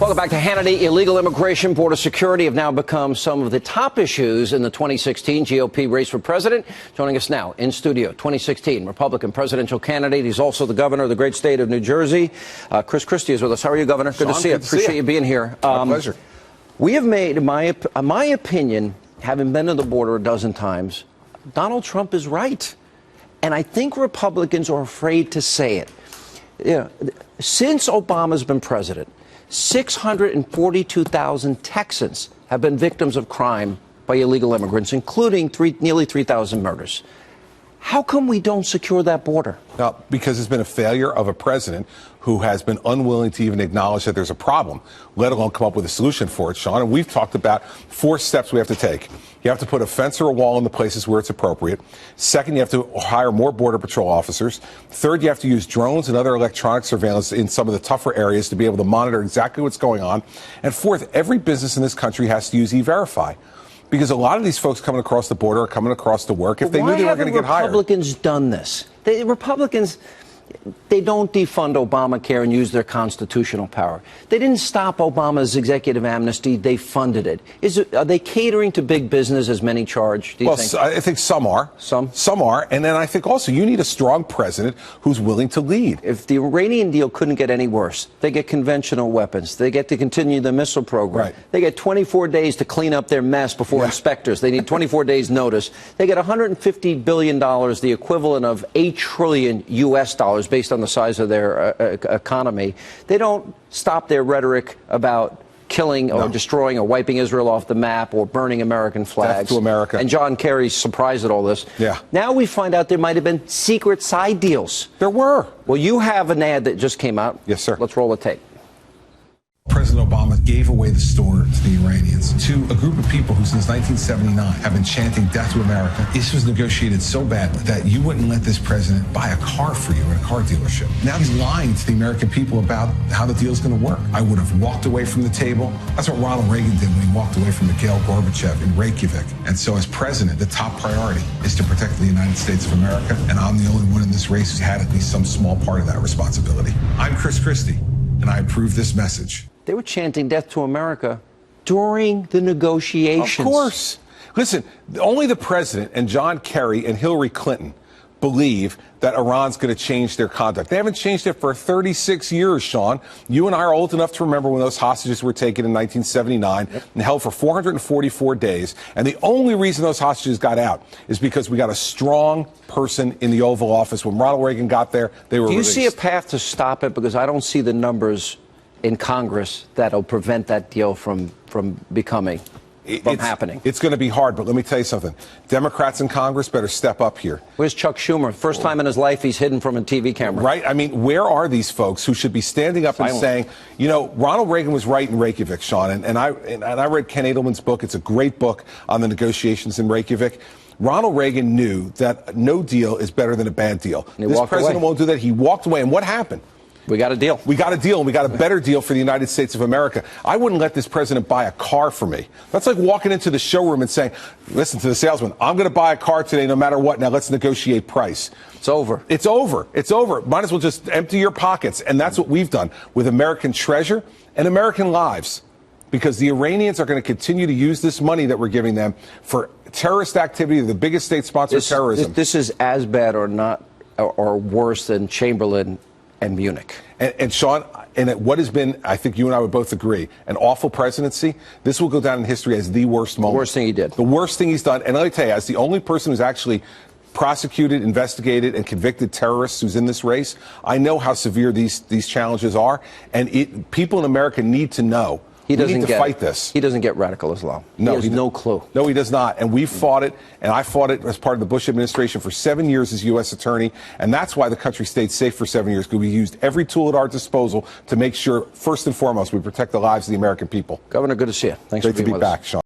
Welcome back to Hannity. Illegal immigration, border security have now become some of the top issues in the 2016 GOP race for president. Joining us now in studio, 2016 Republican presidential candidate. He's also the governor of the great state of New Jersey. Christie is with us. How are you, Governor? Good to see you. Appreciate you being here. My pleasure. We have made, in my opinion, having been to the border a dozen times, Donald Trump is right. And I think Republicans are afraid to say it. Since Obama's been president, 642,000 Texans have been victims of crime by illegal immigrants, including nearly 3,000 murders. How come we don't secure that border? Because there's been a failure of a president who has been unwilling to even acknowledge that there's a problem, let alone come up with a solution for it, Sean. And we've talked about 4 steps we have to take. You have to put a fence or a wall in the places where it's appropriate. Second, you have to hire more Border Patrol officers. Third, you have to use drones and other electronic surveillance in some of the tougher areas to be able to monitor exactly what's going on. And fourth, every business in this country has to use E-Verify. Because a lot of these folks coming across the border are coming across to work if they knew they were going to get hired. Why haven't Republicans done this? Republicans, they don't defund Obamacare and use their constitutional power. They didn't stop Obama's executive amnesty. They funded it. Are they catering to big business, as many charge, do you think? I think some are. Some are. And then I think also you need a strong president who's willing to lead. If the Iranian deal couldn't get any worse, they get conventional weapons. They get to continue the missile program. Right. They get 24 days to clean up their mess before inspectors. They need 24 days notice. They get $150 billion, the equivalent of $8 trillion U.S. dollars based on the size of their economy. They don't stop their rhetoric about killing or destroying or wiping Israel off the map or burning American flags. Death to America. And John Kerry's surprised at all this. Yeah. Now we find out there might have been secret side deals. There were. Well, you have an ad that just came out. Yes, sir. Let's roll the tape. President Obama gave away the store to the Iranians, to a group of people who since 1979 have been chanting death to America. This was negotiated so bad that you wouldn't let this president buy a car for you at a car dealership. Now he's lying to the American people about how the deal's going to work. I would have walked away from the table. That's what Ronald Reagan did when he walked away from Mikhail Gorbachev in Reykjavik. And so as president, the top priority is to protect the United States of America. And I'm the only one in this race who's had at least some small part of that responsibility. I'm Christie, and I approve this message. They were chanting death to America during the negotiations. Of course. Listen, only the president and John Kerry and Hillary Clinton believe that Iran's going to change their conduct. They haven't changed it for 36 years, Sean. You and I are old enough to remember when those hostages were taken in 1979 and held for 444 days. And the only reason those hostages got out is because we got a strong person in the Oval Office. When Ronald Reagan got there, they were released. Do you see a path to stop it? Because I don't see the numbers in Congress that'll prevent that deal from happening. It's going to be hard, but let me tell you something. Democrats in Congress better step up here. Where's Chuck Schumer? First time in his life he's hidden from a TV camera. Right? I mean, where are these folks who should be standing up and saying, you know, Ronald Reagan was right in Reykjavik, Sean, and I read Ken Edelman's book. It's a great book on the negotiations in Reykjavik. Ronald Reagan knew that no deal is better than a bad deal. This president won't do that. He walked away, and what happened? We got a deal. We got a deal, and we got a better deal for the United States of America. I wouldn't let this president buy a car for me. That's like walking into the showroom and saying, listen to the salesman, I'm going to buy a car today no matter what. Now let's negotiate price. It's over. It's over. It's over. Might as well just empty your pockets. And that's what we've done with American treasure and American lives. Because the Iranians are going to continue to use this money that we're giving them for terrorist activity, the biggest state sponsor of terrorism. This is as bad or not or worse than Chamberlain and Munich. And Sean, what has been, I think you and I would both agree, an awful presidency. This will go down in history as the worst moment. The worst thing he did. The worst thing he's done. And let me tell you, as the only person who's actually prosecuted, investigated, and convicted terrorists who's in this race, I know how severe these challenges are. And people in America need to know. We need to fight this. He doesn't get radical Islam. No, he has no clue. No, he does not. And we've fought it, and I fought it as part of the Bush administration for 7 years as U.S. attorney, and that's why the country stayed safe for 7 years, because we used every tool at our disposal to make sure, first and foremost, we protect the lives of the American people. Governor, good to see you. Thanks for being with us. Great to be back, Sean.